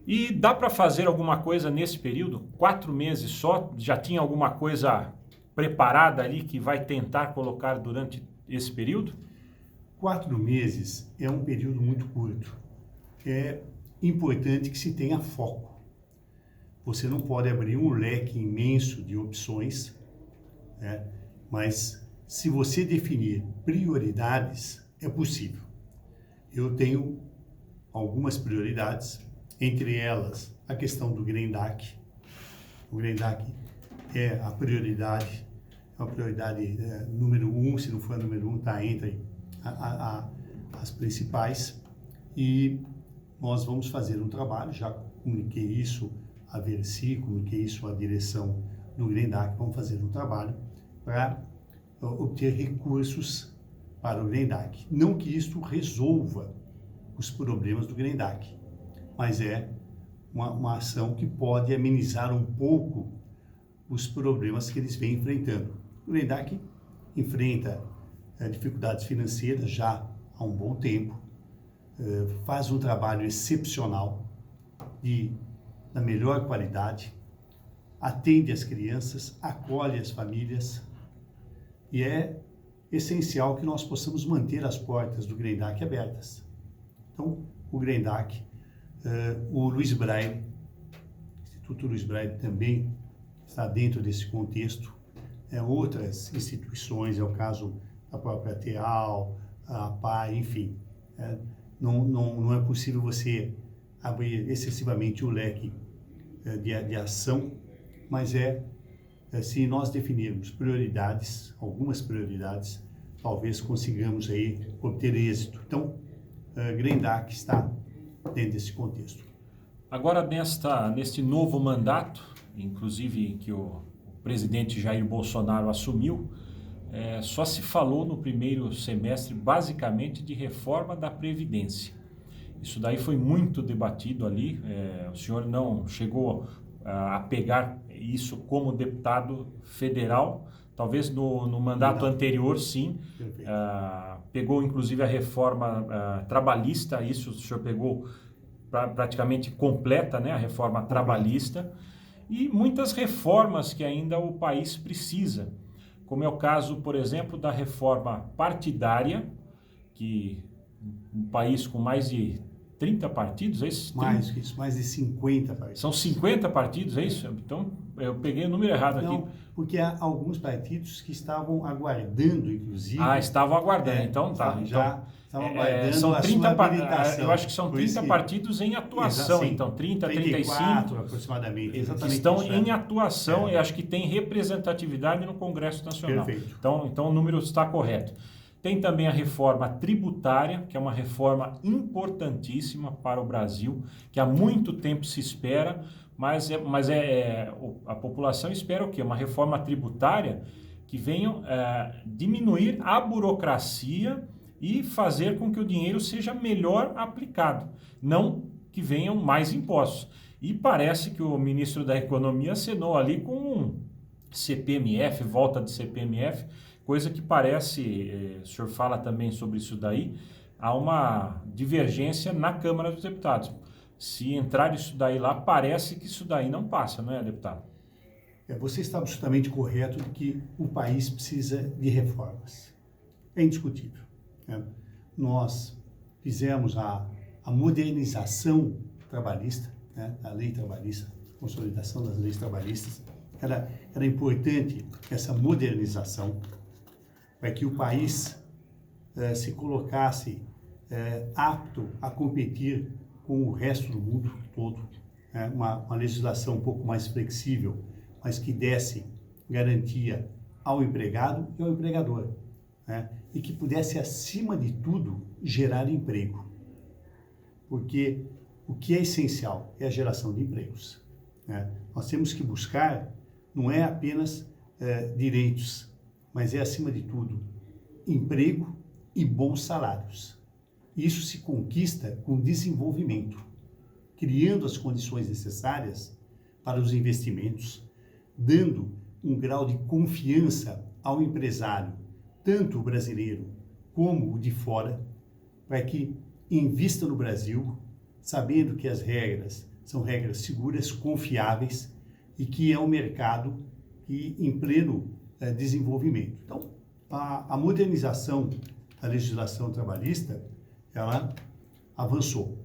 E dá para fazer alguma coisa nesse período? 4 meses só? Já tinha alguma coisa preparada ali que vai tentar colocar durante esse período? 4 meses é um período muito curto. É importante que se tenha foco. Você não pode abrir um leque imenso de opções, né? Mas se você definir prioridades, é possível. Eu tenho algumas prioridades, entre elas a questão do GreenDAC. O GreenDAC é a prioridade, número 1, se não for a número 1, está entre as principais. E nós vamos fazer um trabalho, já comuniquei isso à Versi, comuniquei isso à direção do GreenDAC, vamos fazer um trabalho para obter recursos para o GreenDAC. Não que isto resolva os problemas do GreenDAC, mas é uma ação que pode amenizar um pouco os problemas que eles vêm enfrentando. O GreenDAC enfrenta dificuldades financeiras já há um bom tempo, faz um trabalho excepcional da melhor qualidade, atende as crianças, acolhe as famílias, e é essencial que nós possamos manter as portas do GreenDAC abertas. Então, o GreenDAC, o Luiz Braille, o Instituto Luiz Braille também está dentro desse contexto, outras instituições, é o caso da própria TEAL, a PAI, enfim. Não é possível você abrir excessivamente o leque de ação, mas se nós definirmos prioridades, algumas prioridades, talvez consigamos aí obter êxito. Então, GreenDAC está dentro desse contexto. Agora, neste novo mandato, inclusive que o presidente Jair Bolsonaro assumiu, só se falou no primeiro semestre basicamente de reforma da Previdência. Isso daí foi muito debatido ali, o senhor não chegou a pegar isso como deputado federal, talvez no mandato anterior sim, pegou inclusive a reforma trabalhista, isso o senhor pegou praticamente completa, né, a reforma trabalhista, e muitas reformas que ainda o país precisa, como é o caso, por exemplo, da reforma partidária, que um país com mais de 30 partidos, é isso? Mais que isso, mais de 50 partidos. São 50 partidos, é isso? Então, eu peguei o número errado aqui. Não, porque há alguns partidos que estavam aguardando, inclusive. Estavam aguardando, então tá. Estavam aguardando são 30 habilitação. Eu acho que são 30 partidos em atuação, sim, então 30, 34 35 aproximadamente. Exatamente, estão em atuação e acho que tem representatividade no Congresso Nacional. Perfeito. Então o número está correto. Tem também a reforma tributária, que é uma reforma importantíssima para o Brasil, que há muito tempo se espera, mas a população espera o quê? Uma reforma tributária que venha diminuir a burocracia e fazer com que o dinheiro seja melhor aplicado, não que venham mais impostos. E parece que o ministro da Economia assinou ali com um CPMF, volta de CPMF, coisa que parece, o senhor fala também sobre isso daí, há uma divergência na Câmara dos Deputados. Se entrar isso daí lá, parece que isso daí não passa, não é, deputado? Você está absolutamente correto de que o país precisa de reformas. É indiscutível. Nós fizemos a modernização trabalhista, a lei trabalhista, a consolidação das leis trabalhistas. Era importante essa modernização para que o país se colocasse apto a competir com o resto do mundo todo. Uma legislação um pouco mais flexível, mas que desse garantia ao empregado e ao empregador, e que pudesse, acima de tudo, gerar emprego. Porque o que é essencial é a geração de empregos. Nós temos que buscar, não é apenas direitos, mas é, acima de tudo, emprego e bons salários. Isso se conquista com desenvolvimento, criando as condições necessárias para os investimentos, dando um grau de confiança ao empresário, tanto o brasileiro como o de fora, para que invista no Brasil, sabendo que as regras são regras seguras, confiáveis e que é um mercado em pleno desenvolvimento. Então, a modernização da legislação trabalhista, ela avançou.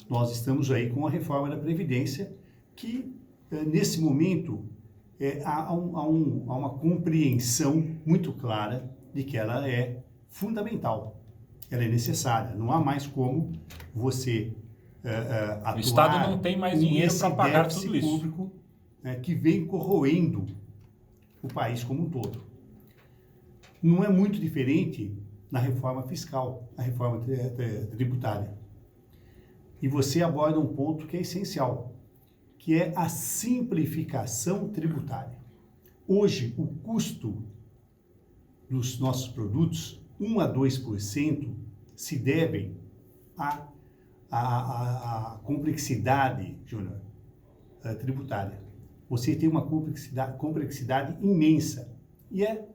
Nós estamos aí com a reforma da Previdência, que nesse momento há uma compreensão muito clara de que ela é fundamental, ela é necessária. Não há mais como você atuar. O Estado não tem mais dinheiro para pagar tudo isso. Público, que vem corroendo o país como um todo. Não é muito diferente na reforma fiscal, na reforma tributária. E você aborda um ponto que é essencial, que é a simplificação tributária. Hoje, o custo dos nossos produtos, 1 a 2%, se devem à complexidade, Júnior, tributária. Você tem uma complexidade imensa e é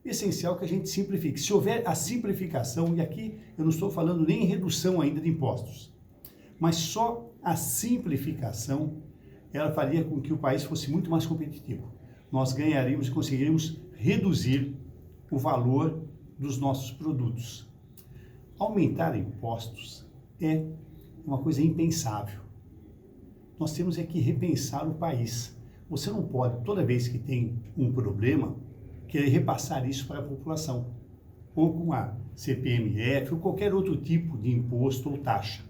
essencial que a gente simplifique. Se houver a simplificação, e aqui eu não estou falando nem em redução ainda de impostos, mas só a simplificação, ela faria com que o país fosse muito mais competitivo. Nós ganharíamos e conseguiríamos reduzir o valor dos nossos produtos. Aumentar impostos é uma coisa impensável. Nós temos que repensar o país. Você não pode, toda vez que tem um problema, querer repassar isso para a população, ou com a CPMF, ou qualquer outro tipo de imposto ou taxa,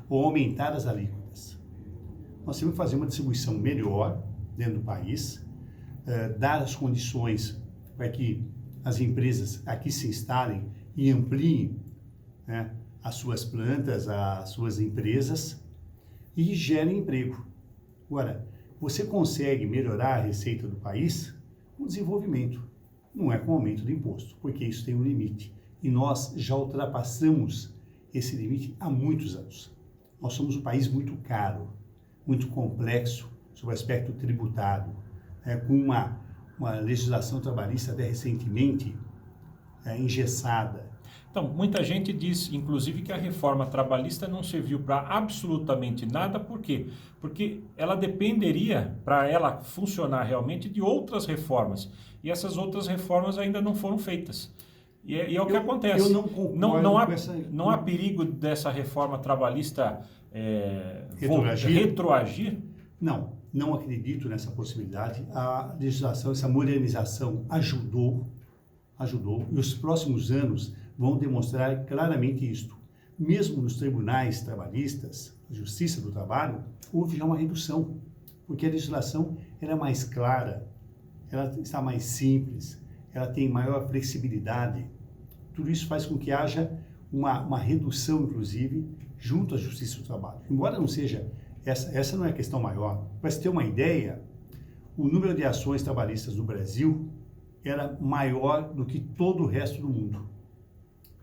ou aumentar as alíquotas. Nós temos que fazer uma distribuição melhor dentro do país, dar as condições para que as empresas aqui se instalem e ampliem as suas plantas, as suas empresas e gerem emprego. Agora, você consegue melhorar a receita do país com desenvolvimento, não é com aumento do imposto, porque isso tem um limite. E nós já ultrapassamos esse limite há muitos anos. Nós somos um país muito caro, muito complexo sob o aspecto tributário, com uma legislação trabalhista até recentemente engessada. Então, muita gente diz, inclusive, que a reforma trabalhista não serviu para absolutamente nada. Por quê? Porque ela dependeria, para ela funcionar realmente, de outras reformas. E essas outras reformas ainda não foram feitas. E é o que acontece. Eu não concordo com essa... Não há perigo dessa reforma trabalhista retroagir? Não acredito nessa possibilidade. A legislação, essa modernização ajudou, e os próximos anos vão demonstrar claramente isto. Mesmo nos tribunais trabalhistas, Justiça do Trabalho, houve já uma redução, porque a legislação era mais clara, ela está mais simples, ela tem maior flexibilidade. Tudo isso faz com que haja uma redução, inclusive, junto à Justiça do Trabalho. Embora não seja, essa não é a questão maior. Para se ter uma ideia, o número de ações trabalhistas no Brasil era maior do que todo o resto do mundo.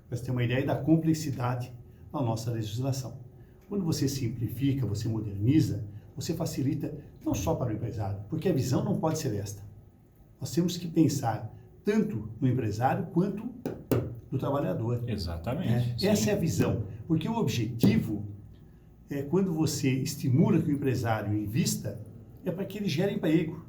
Para você ter uma ideia da complexidade da nossa legislação. Quando você simplifica, você moderniza, você facilita não só para o empresário, porque a visão não pode ser esta. Nós temos que pensar tanto no empresário quanto no trabalhador. Exatamente. Essa é a visão, porque o objetivo é quando você estimula que o empresário invista, é para que ele gere emprego,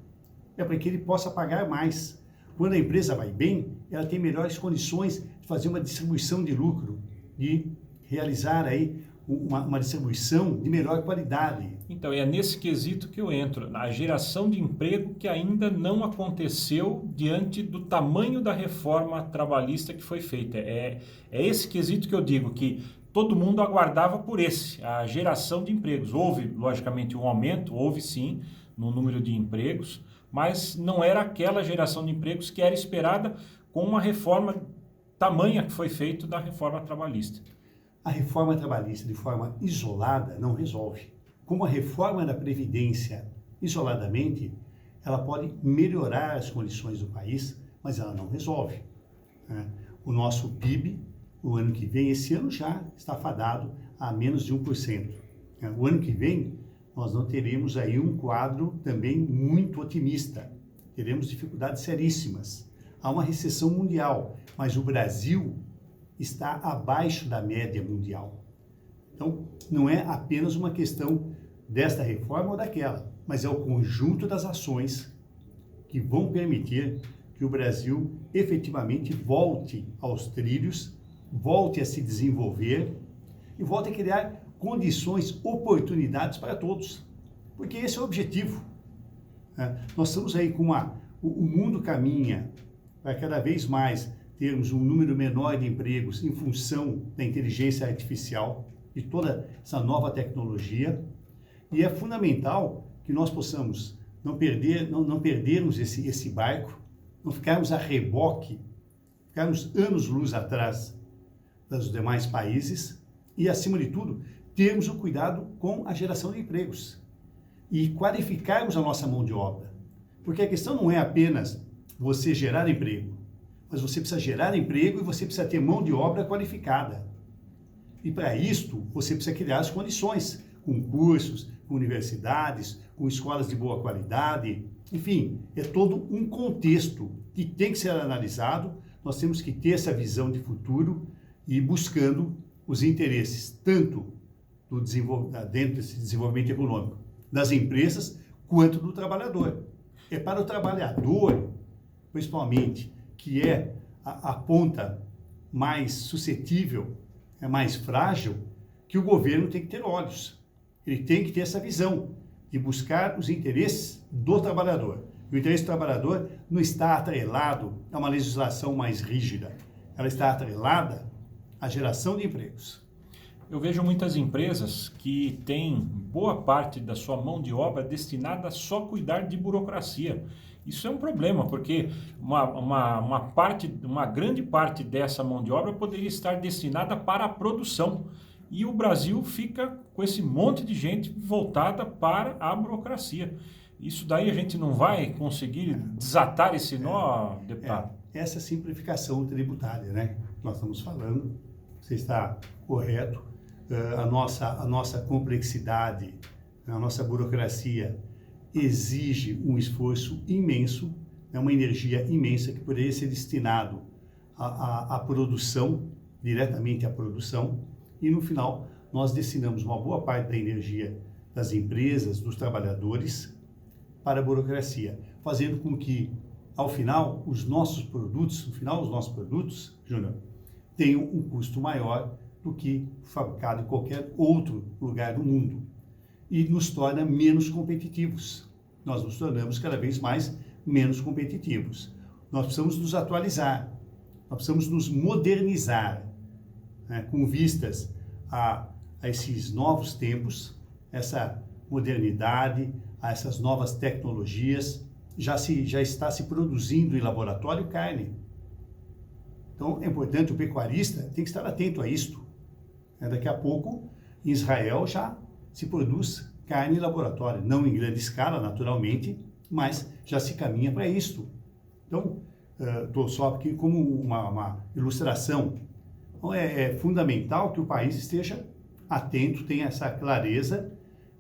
é para que ele possa pagar mais. Quando a empresa vai bem, ela tem melhores condições de fazer uma distribuição de lucro, de realizar aí uma distribuição de melhor qualidade. Então, é nesse quesito que eu entro, na geração de emprego que ainda não aconteceu diante do tamanho da reforma trabalhista que foi feita. É esse quesito que eu digo, que todo mundo aguardava por a geração de empregos. Houve, logicamente, um aumento, houve sim, no número de empregos, mas não era aquela geração de empregos que era esperada com uma reforma tamanha que foi feita da reforma trabalhista. A reforma trabalhista de forma isolada não resolve. Como a reforma da Previdência, isoladamente, ela pode melhorar as condições do país, mas ela não resolve. O nosso PIB, o ano que vem, esse ano já está fadado a menos de 1%. O ano que vem, nós não teremos aí um quadro também muito otimista. Teremos dificuldades seríssimas. Há uma recessão mundial, mas o Brasil está abaixo da média mundial. Então, não é apenas uma questão desta reforma ou daquela, mas é o conjunto das ações que vão permitir que o Brasil efetivamente volte aos trilhos, volte a se desenvolver e volte a criar condições, oportunidades para todos. Porque esse é o objetivo. Nós estamos aí com o mundo caminha para cada vez mais termos um número menor de empregos em função da inteligência artificial e toda essa nova tecnologia. E é fundamental que nós possamos não perdermos esse barco, não ficarmos a reboque, ficarmos anos-luz atrás dos demais países e, acima de tudo, termos o cuidado com a geração de empregos e qualificarmos a nossa mão de obra. Porque a questão não é apenas você gerar emprego, mas você precisa gerar emprego e você precisa ter mão de obra qualificada. E para isto, você precisa criar as condições, com cursos, com universidades, com escolas de boa qualidade, enfim, é todo um contexto que tem que ser analisado. Nós temos que ter essa visão de futuro e ir buscando os interesses, tanto dentro desse desenvolvimento econômico, das empresas, quanto do trabalhador. É para o trabalhador, principalmente, que é a ponta mais suscetível, é mais frágil, que o governo tem que ter olhos. Ele tem que ter essa visão de buscar os interesses do trabalhador. E o interesse do trabalhador não está atrelado a uma legislação mais rígida. Ela está atrelada à geração de empregos. Eu vejo muitas empresas que têm boa parte da sua mão de obra destinada a só cuidar de burocracia. Isso é um problema, porque uma grande parte dessa mão de obra poderia estar destinada para a produção. E o Brasil fica com esse monte de gente voltada para a burocracia. Isso daí a gente não vai conseguir desatar esse nó, deputado? Essa simplificação tributária, né? Nós estamos falando, você está correto, a nossa complexidade, a nossa burocracia exige um esforço imenso, uma energia imensa que poderia ser destinado à produção, diretamente à produção, e no final nós destinamos uma boa parte da energia das empresas, dos trabalhadores, para a burocracia, fazendo com que, ao final, os nossos produtos, Júnior, tenham um custo maior do que fabricado em qualquer outro lugar do mundo. E nos torna menos competitivos. Nós nos tornamos cada vez mais menos competitivos. Nós precisamos nos atualizar, nós precisamos nos modernizar, né, com vistas a esses novos tempos, essa modernidade, a essas novas tecnologias. Já está se produzindo em laboratório carne. Então, é importante, o pecuarista tem que estar atento a isto. Daqui a pouco, em Israel, já se produz carne em laboratório, não em grande escala, naturalmente, mas já se caminha para isto. Então, estou só aqui como uma ilustração. Então, é fundamental que o país esteja atento, tenha essa clareza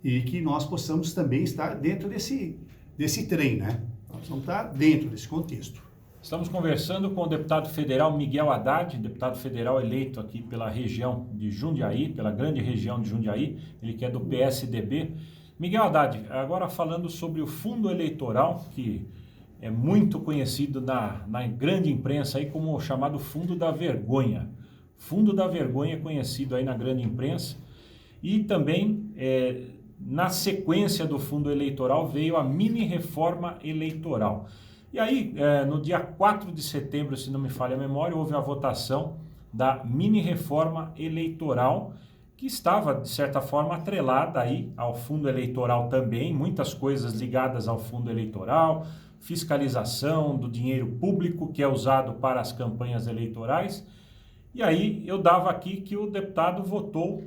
e que nós possamos também estar dentro desse trem, né? Nós vamos estar dentro desse contexto. Estamos conversando com o deputado federal Miguel Haddad, deputado federal eleito aqui pela região de Jundiaí, pela grande região de Jundiaí, ele que é do PSDB. Miguel Haddad, agora falando sobre o fundo eleitoral, que é muito conhecido na grande imprensa aí como o chamado fundo da vergonha. Fundo da vergonha conhecido aí na grande imprensa. E também, na sequência do fundo eleitoral, veio a mini-reforma eleitoral. E aí, no dia 4 de setembro, se não me falha a memória, houve a votação da mini-reforma eleitoral, que estava, de certa forma, atrelada aí ao fundo eleitoral também, muitas coisas ligadas ao fundo eleitoral, fiscalização do dinheiro público que é usado para as campanhas eleitorais. E aí eu dava aqui que o deputado votou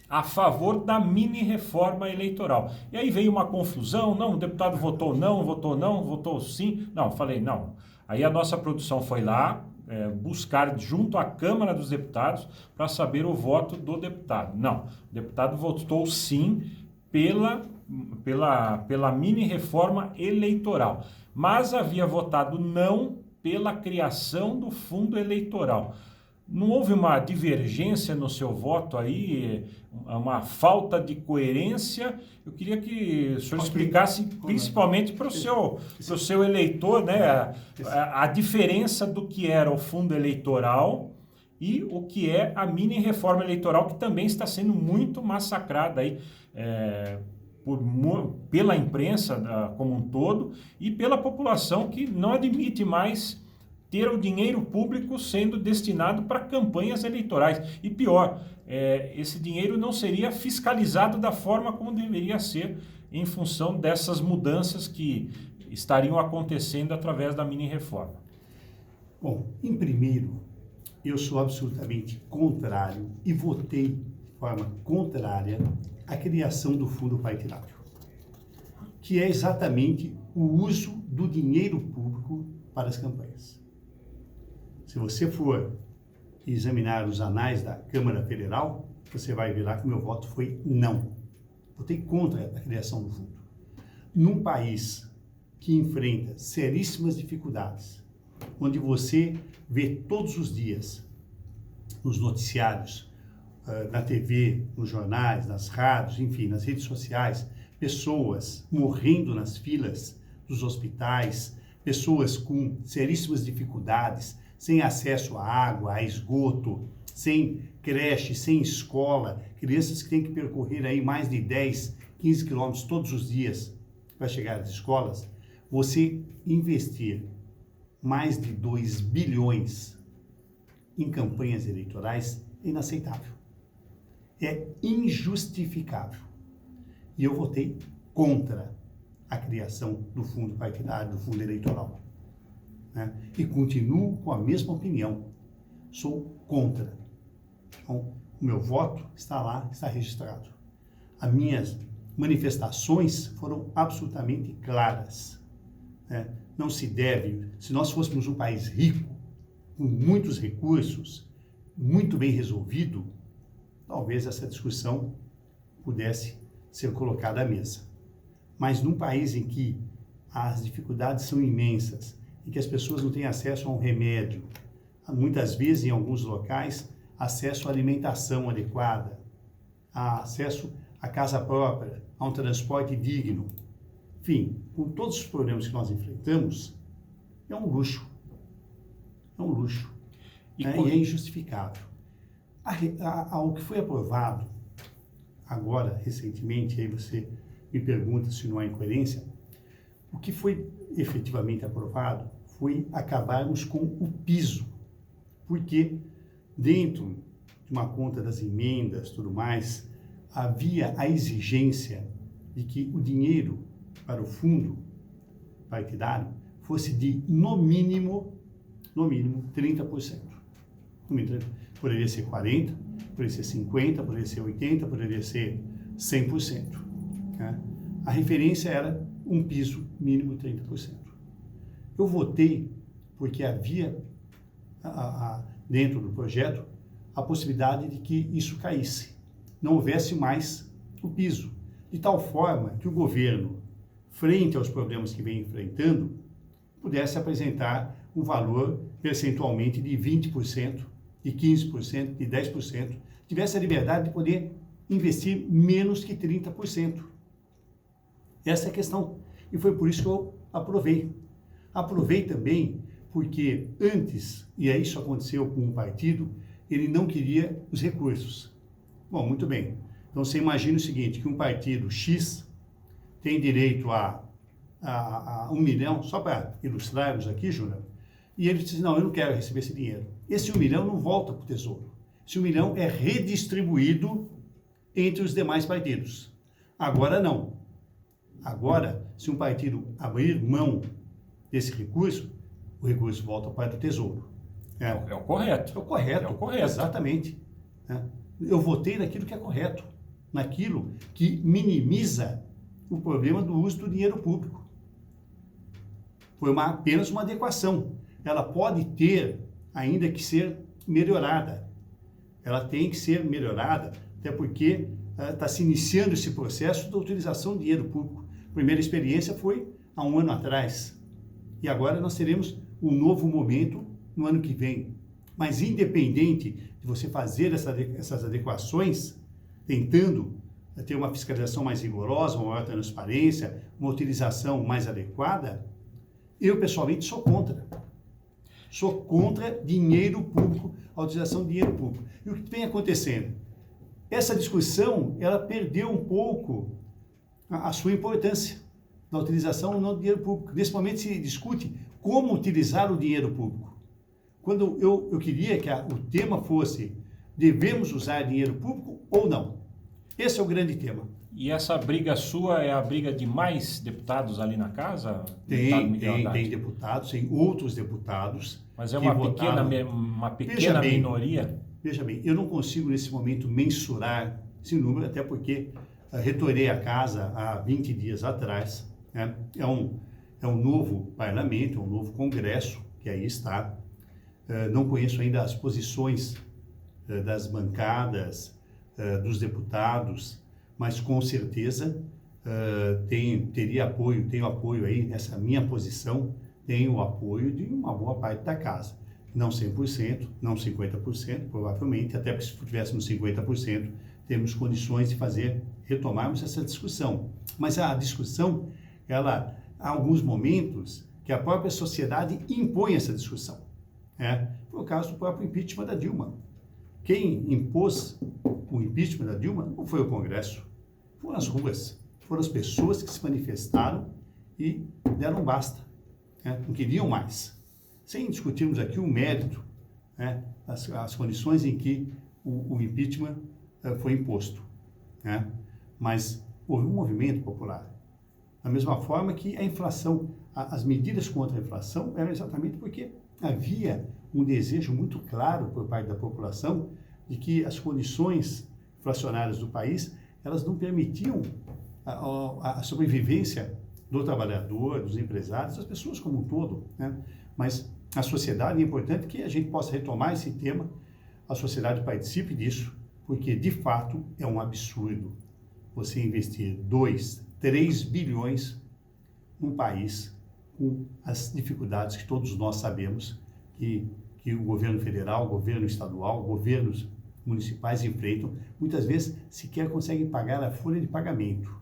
a favor da mini-reforma eleitoral. E aí veio uma confusão, não, o deputado votou não, votou sim. Não, falei, não. Aí a nossa produção foi lá buscar junto à Câmara dos Deputados para saber o voto do deputado. Não, o deputado votou sim pela mini-reforma eleitoral, mas havia votado não pela criação do fundo eleitoral. Não houve uma divergência no seu voto aí, uma falta de coerência? Eu queria que o senhor explicasse, principalmente para o seu eleitor, né, a diferença do que era o fundo eleitoral e o que é a mini reforma eleitoral, que também está sendo muito massacrada aí, pela imprensa como um todo e pela população, que não admite mais ter o dinheiro público sendo destinado para campanhas eleitorais. E pior, esse dinheiro não seria fiscalizado da forma como deveria ser, em função dessas mudanças que estariam acontecendo através da mini-reforma. Bom, em primeiro, eu sou absolutamente contrário e votei de forma contrária à criação do fundo partidário, que é exatamente o uso do dinheiro público para as campanhas. Se você for examinar os anais da Câmara Federal, você vai ver lá que o meu voto foi não. Votei contra a criação do fundo. Num país que enfrenta seríssimas dificuldades, onde você vê todos os dias, nos noticiários, na TV, nos jornais, nas rádios, enfim, nas redes sociais, pessoas morrendo nas filas dos hospitais, pessoas com seríssimas dificuldades, sem acesso à água, a esgoto, sem creche, sem escola, crianças que têm que percorrer aí mais de 10, 15 quilômetros todos os dias para chegar às escolas. Você investir mais de 2 bilhões em campanhas eleitorais é inaceitável. É injustificável. E eu votei contra a criação do fundo partidário, do fundo eleitoral. Né? E continuo com a mesma opinião. Sou contra. Então, o meu voto está lá, está registrado. As minhas manifestações foram absolutamente claras. Né? Não se deve, se nós fôssemos um país rico, com muitos recursos, muito bem resolvido, talvez essa discussão pudesse ser colocada à mesa. Mas num país em que as dificuldades são imensas, em que as pessoas não têm acesso a um remédio, muitas vezes em alguns locais, acesso à alimentação adequada, acesso à casa própria, a um transporte digno. Enfim, com todos os problemas que nós enfrentamos, é um luxo. É um luxo. E é injustificável. O que foi aprovado agora, recentemente, aí você me pergunta se não há incoerência, o que foi efetivamente aprovado foi acabarmos com o piso, porque dentro de uma conta das emendas, tudo mais, havia a exigência de que o dinheiro para o fundo partidário fosse de, no mínimo 30%. Poderia ser 40%, poderia ser 50%, poderia ser 80%, poderia ser 100%. Né? A referência era um piso mínimo de 30%. Eu votei porque havia dentro do projeto a possibilidade de que isso caísse, não houvesse mais o piso, de tal forma que o governo, frente aos problemas que vem enfrentando, pudesse apresentar um valor percentualmente de 20%, de 15%, de 10%, tivesse a liberdade de poder investir menos que 30%. Essa é a questão. E foi por isso que eu aprovei. Aprovei também porque antes, e aí isso aconteceu com um partido, ele não queria os recursos. Bom, muito bem. Então você imagina o seguinte, que um partido X tem direito a 1 milhão, só para ilustrarmos aqui, Júnior, e ele disse, não, eu não quero receber esse dinheiro. Esse 1 milhão não volta para o Tesouro. Esse 1 milhão é redistribuído entre os demais partidos. Agora não. Agora, se um partido abrir mão desse recurso, o recurso volta para o Tesouro. É o correto. É o correto. É o correto. Exatamente. Eu votei naquilo que é correto, naquilo que minimiza o problema do uso do dinheiro público. Foi apenas uma adequação. Ela pode ter ainda que ser melhorada. Ela tem que ser melhorada, até porque está se iniciando esse processo da utilização do dinheiro público. A primeira experiência foi há 1 ano atrás. E agora nós teremos um novo momento no ano que vem. Mas independente de você fazer essas adequações, tentando ter uma fiscalização mais rigorosa, uma maior transparência, uma utilização mais adequada, eu pessoalmente sou contra. Sou contra dinheiro público, a utilização de dinheiro público. E o que vem acontecendo? Essa discussão, ela perdeu um pouco a sua importância na utilização ou não do dinheiro público. Nesse momento se discute como utilizar o dinheiro público. Quando eu queria que o tema fosse, devemos usar dinheiro público ou não? Esse é o grande tema. E essa briga sua é a briga de mais deputados ali na casa? Tem deputados, tem outros deputados. Mas é uma pequena minoria? Veja bem, eu não consigo nesse momento mensurar esse número, até porque retornei à casa há 20 dias atrás. Né? É um novo parlamento, é um novo congresso que aí está. Não conheço ainda as posições das bancadas, dos deputados, mas com certeza tenho apoio aí nessa minha posição, tenho o apoio de uma boa parte da casa. Não 100%, não 50%, provavelmente, até porque se tivéssemos 50%, temos condições de retomarmos essa discussão. Mas a discussão, há alguns momentos que a própria sociedade impõe essa discussão. Foi o caso do próprio impeachment da Dilma. Quem impôs o impeachment da Dilma não foi o Congresso, foram as ruas, foram as pessoas que se manifestaram e deram basta, não queriam mais. Sem discutirmos aqui o mérito, as condições em que o impeachment foi imposto. Mas houve um movimento popular. Da mesma forma que a inflação, as medidas contra a inflação eram exatamente porque havia um desejo muito claro por parte da população de que as condições inflacionárias do país, elas não permitiam a sobrevivência do trabalhador, dos empresários, das pessoas como um todo. Mas a sociedade, é importante que a gente possa retomar esse tema, a sociedade participe disso, porque de fato é um absurdo você investir 2, 3 bilhões num país com as dificuldades que todos nós sabemos que o governo federal, o governo estadual, governos municipais enfrentam, muitas vezes sequer conseguem pagar a folha de pagamento.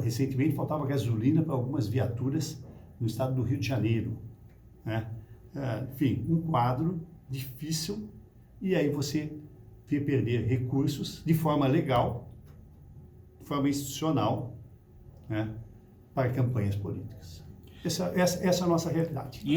Recentemente faltava gasolina para algumas viaturas no estado do Rio de Janeiro. Enfim, um quadro difícil, e aí você vê perder recursos de forma legal, de forma institucional, para campanhas políticas. Essa é a nossa realidade. E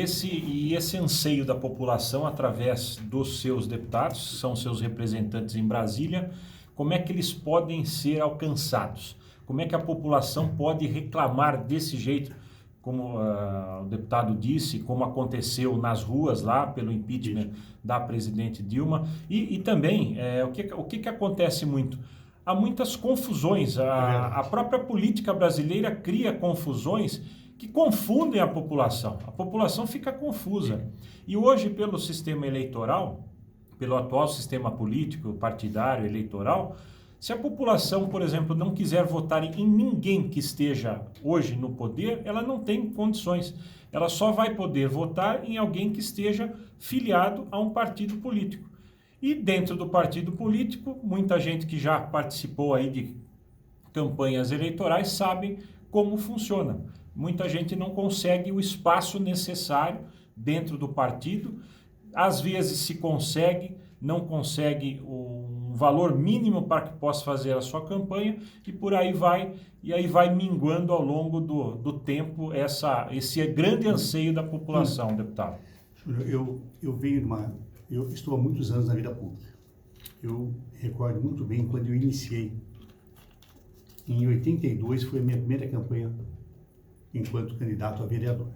esse anseio da população, através dos seus deputados, são seus representantes em Brasília, como é que eles podem ser alcançados? Como é que a população pode reclamar desse jeito, como o deputado disse, como aconteceu nas ruas lá, pelo impeachment da presidente Dilma? E também, o que acontece muito? Há muitas confusões. A própria política brasileira cria confusões que confundem a população. A população fica confusa. E hoje, pelo sistema eleitoral, pelo atual sistema político, partidário, eleitoral, se a população, por exemplo, não quiser votar em ninguém que esteja hoje no poder, ela não tem condições. Ela só vai poder votar em alguém que esteja filiado a um partido político. E dentro do partido político, muita gente que já participou aí de campanhas eleitorais sabe como funciona. Muita gente não consegue o espaço necessário dentro do partido. Às vezes se consegue, não consegue um valor mínimo para que possa fazer a sua campanha, e por aí vai, e aí vai minguando ao longo do tempo esse grande anseio da população, deputado. Eu estou há muitos anos na vida pública. Eu recordo muito bem quando eu iniciei. Em 82 foi a minha primeira campanha enquanto candidato a vereador.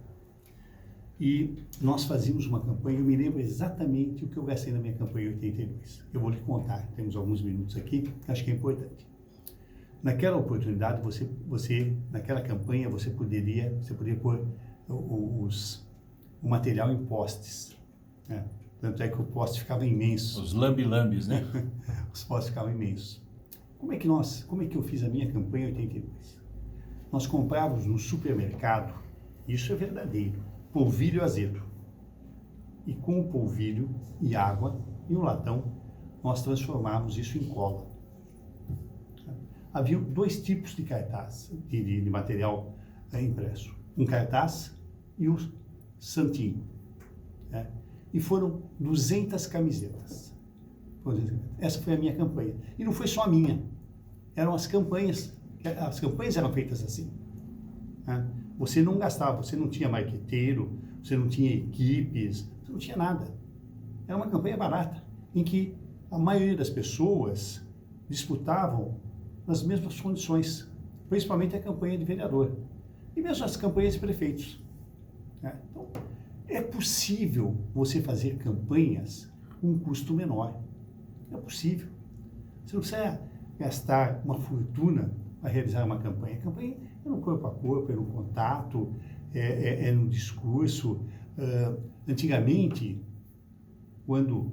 E nós fazíamos uma campanha, eu me lembro exatamente o que eu gastei na minha campanha em 82. Eu vou lhe contar, temos alguns minutos aqui, acho que é importante. Naquela oportunidade, naquela campanha, você poderia pôr o material em postes, Tanto é que o poste ficava imenso. Os lambi-lambis, né? Os postes ficavam imensos. Como é que eu fiz a minha campanha em 82? Nós comprávamos no supermercado, isso é verdadeiro, polvilho azedo. e com o polvilho e água e um latão, nós transformávamos isso em cola. Havia 2 tipos de cartaz, de material impresso. Um cartaz e o santinho. Né? E foram 200 camisetas. Essa foi a minha campanha. E não foi só a minha. Eram as campanhas eram feitas assim. Né? Você não gastava, você não tinha marqueteiro, você não tinha equipes, você não tinha nada. Era uma campanha barata, em que a maioria das pessoas disputavam nas mesmas condições, principalmente a campanha de vereador, e mesmo as campanhas de prefeitos. Né? Então, é possível você fazer campanhas com um custo menor. É possível. Você não precisa gastar uma fortuna para realizar uma campanha. A campanha é no corpo a corpo, é no contato, é no discurso. Antigamente, quando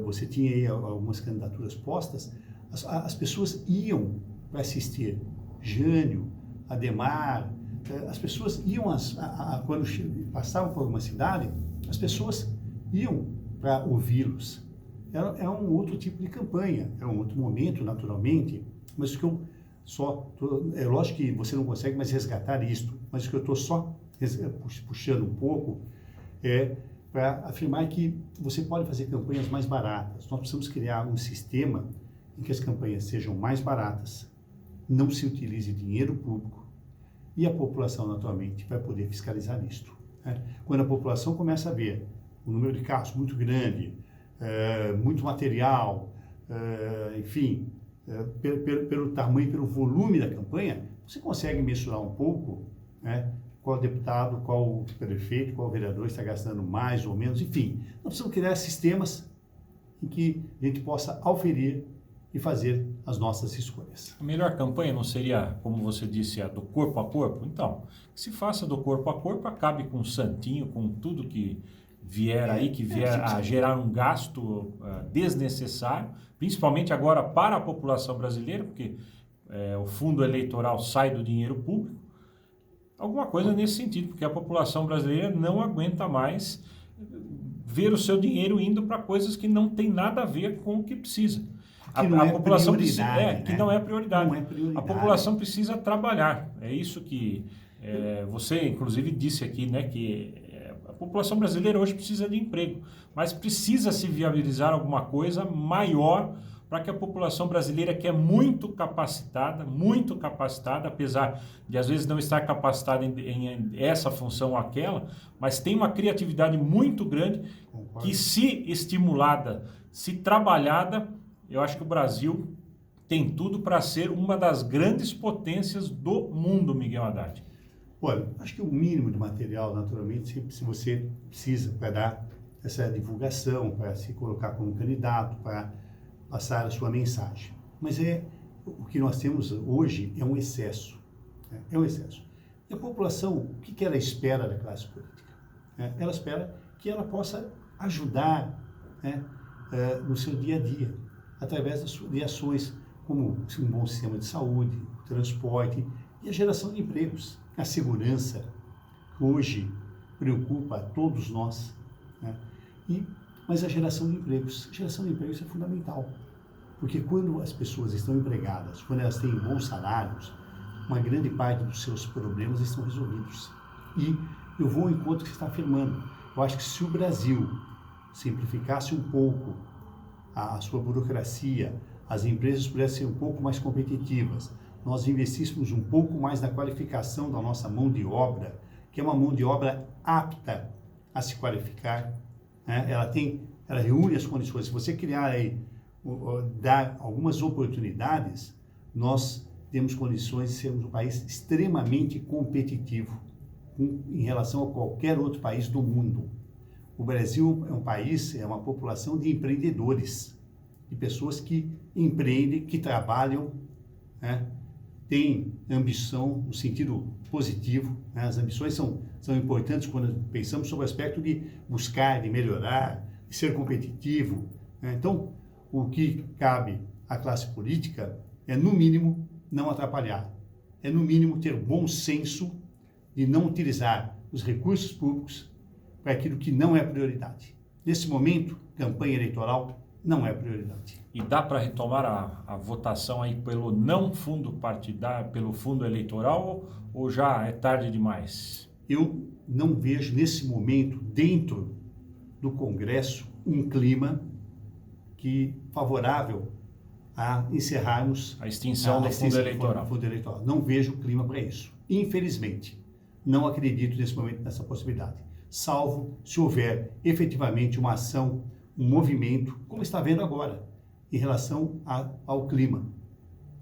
você tinha aí algumas candidaturas postas, as pessoas iam para assistir. Jânio, Ademar, as pessoas iam, quando passavam por uma cidade, as pessoas iam para ouvi-los. É um outro tipo de campanha, é um outro momento, naturalmente, mas o que eu é lógico que você não consegue mais resgatar isto, mas o que eu estou só puxando um pouco é para afirmar que você pode fazer campanhas mais baratas. Nós precisamos criar um sistema em que as campanhas sejam mais baratas, não se utilize dinheiro público e a população, naturalmente, vai poder fiscalizar isto. Né? Quando a população começa a ver um número de carros muito grande, muito material, enfim, pelo tamanho, pelo volume da campanha, você consegue mensurar um pouco, né, qual deputado, qual prefeito, qual vereador está gastando mais ou menos, enfim. Nós precisamos criar sistemas em que a gente possa auferir e fazer as nossas escolhas. A melhor campanha não seria, como você disse, a do corpo a corpo? Então, que se faça do corpo a corpo, acabe com o santinho, com tudo que vier aí, que vier a gerar um gasto desnecessário, principalmente agora para a população brasileira, porque o fundo eleitoral sai do dinheiro público. Alguma coisa nesse sentido, porque a população brasileira não aguenta mais ver o seu dinheiro indo para coisas que não tem nada a ver com o que precisa. A população precisa, que não é prioridade. A população precisa trabalhar. É isso que você, inclusive, disse aqui, né, que a população brasileira hoje precisa de emprego, mas precisa se viabilizar alguma coisa maior para que a população brasileira, que é muito capacitada, apesar de às vezes não estar capacitada em essa função ou aquela, mas tem uma criatividade muito grande. Concordo. Que, se estimulada, se trabalhada, eu acho que o Brasil tem tudo para ser uma das grandes potências do mundo, Miguel Haddad. Olha, acho que o mínimo de material, naturalmente, se você precisa para dar essa divulgação, para se colocar como candidato, para passar a sua mensagem. Mas o que nós temos hoje é um excesso. Né? É um excesso. E a população, o que ela espera da classe política? Ela espera que ela possa ajudar, né, no seu dia a dia, através de ações como um bom sistema de saúde, transporte e a geração de empregos. A segurança, que hoje preocupa a todos nós, né? Mas a geração de empregos é fundamental, porque quando as pessoas estão empregadas, quando elas têm bons salários, uma grande parte dos seus problemas estão resolvidos. E eu vou ao encontro que você está afirmando. Eu acho que se o Brasil simplificasse um pouco a sua burocracia, as empresas pudessem ser um pouco mais competitivas, nós investíssemos um pouco mais na qualificação da nossa mão de obra, que é uma mão de obra apta a se qualificar, né? Ela reúne as condições. Se você criar aí, dar algumas oportunidades, nós temos condições de sermos um país extremamente competitivo em relação a qualquer outro país do mundo. O Brasil é um país, é uma população de empreendedores, de pessoas que empreendem, que trabalham, né? Tem ambição no sentido positivo, né? As ambições são importantes quando pensamos sobre o aspecto de buscar, de melhorar, de ser competitivo, né? Então, o que cabe à classe política é, no mínimo, não atrapalhar, no mínimo ter bom senso de não utilizar os recursos públicos para aquilo que não é prioridade. Nesse momento, campanha eleitoral não é prioridade. E dá para retomar a votação aí pelo não fundo partidário, pelo fundo eleitoral, ou já é tarde demais? Eu não vejo nesse momento, dentro do Congresso, um clima favorável a encerrarmos a extinção do fundo eleitoral. Não vejo clima para isso. Infelizmente, não acredito nesse momento nessa possibilidade. Salvo se houver efetivamente uma ação, um movimento, como está vendo agora, em relação ao clima,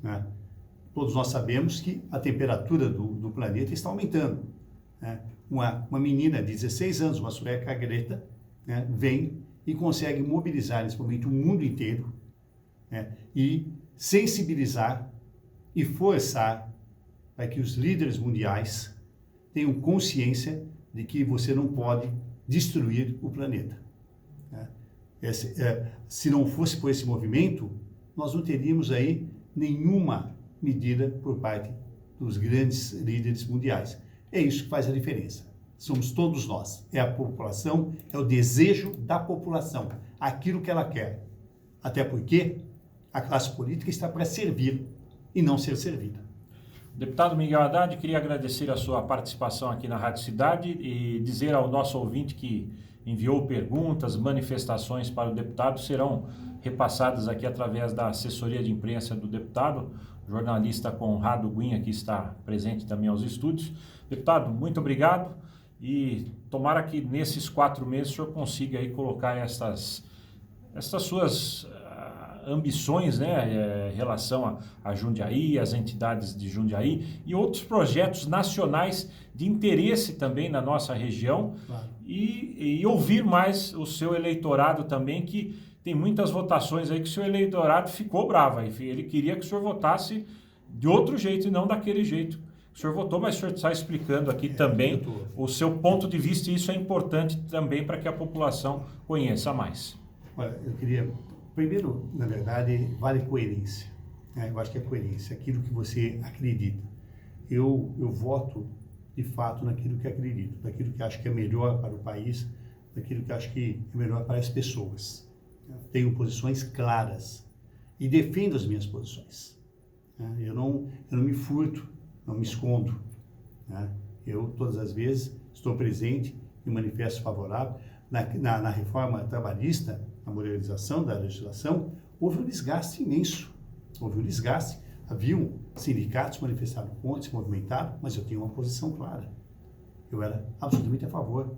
né? Todos nós sabemos que a temperatura do planeta está aumentando, né? Uma menina de 16 anos, uma sueca, a Greta, né, vem e consegue mobilizar nesse momento o mundo inteiro, né, e sensibilizar e forçar para que os líderes mundiais tenham consciência de que você não pode destruir o planeta, né? Se não fosse por esse movimento, nós não teríamos aí nenhuma medida por parte dos grandes líderes mundiais. É isso que faz a diferença. Somos todos nós. É a população, é o desejo da população, aquilo que ela quer. Até porque a classe política está para servir e não ser servida. Deputado Miguel Haddad, queria agradecer a sua participação aqui na Rádio Cidade e dizer ao nosso ouvinte que enviou perguntas, manifestações para o deputado, serão repassadas aqui através da assessoria de imprensa do deputado, o jornalista Conrado Guinha, que está presente também aos estúdios. Deputado, muito obrigado e tomara que nesses 4 meses o senhor consiga aí colocar essas suas ambições, né, em relação a Jundiaí, as entidades de Jundiaí e outros projetos nacionais de interesse também na nossa região. Claro. E ouvir mais o seu eleitorado também, que tem muitas votações aí que o seu eleitorado ficou bravo. Ele queria que o senhor votasse de outro jeito e não daquele jeito. O senhor votou, mas o senhor está explicando aqui também o seu ponto de vista, e isso é importante também para que a população conheça mais. Olha, eu queria... Primeiro, na verdade, vale coerência, né? Eu acho que é coerência, aquilo que você acredita. Eu voto, de fato, naquilo que acredito, naquilo que acho que é melhor para o país, naquilo que acho que é melhor para as pessoas. Eu tenho posições claras e defendo as minhas posições, né? Eu não me furto, não me escondo, né? Eu, todas as vezes, estou presente e manifesto favorável. Na reforma trabalhista, na modernização da legislação, houve um desgaste imenso. Houve um desgaste. Haviam sindicatos manifestaram contra, se movimentaram, mas eu tenho uma posição clara. Eu era absolutamente a favor.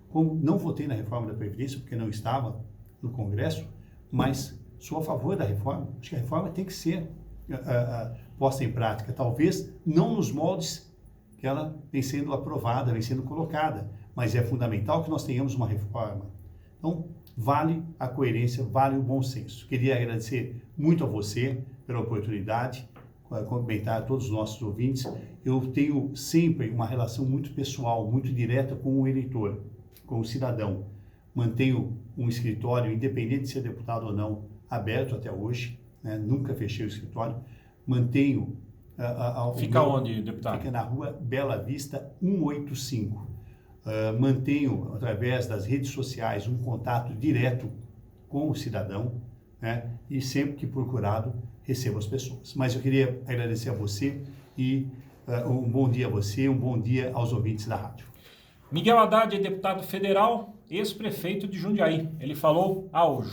Como não votei na reforma da Previdência, porque não estava no Congresso, mas sou a favor da reforma. Acho que a reforma tem que ser posta em prática. Talvez não nos moldes que ela vem sendo aprovada, vem sendo colocada, mas é fundamental que nós tenhamos uma reforma. Então, vale a coerência, vale o bom senso. Queria agradecer muito a você pela oportunidade, cumprimentar a todos os nossos ouvintes. Eu tenho sempre uma relação muito pessoal, muito direta com o eleitor, com o cidadão. Mantenho um escritório, independente de ser deputado ou não, aberto até hoje, né? Nunca fechei o escritório. Mantenho... Fica onde, deputado? Fica na rua Bela Vista 185. Mantenho, através das redes sociais, um contato direto com o cidadão, né? E sempre que procurado, recebo as pessoas. Mas eu queria agradecer a você e um bom dia a você, um bom dia aos ouvintes da rádio. Miguel Haddad é deputado federal, ex-prefeito de Jundiaí. Ele falou ao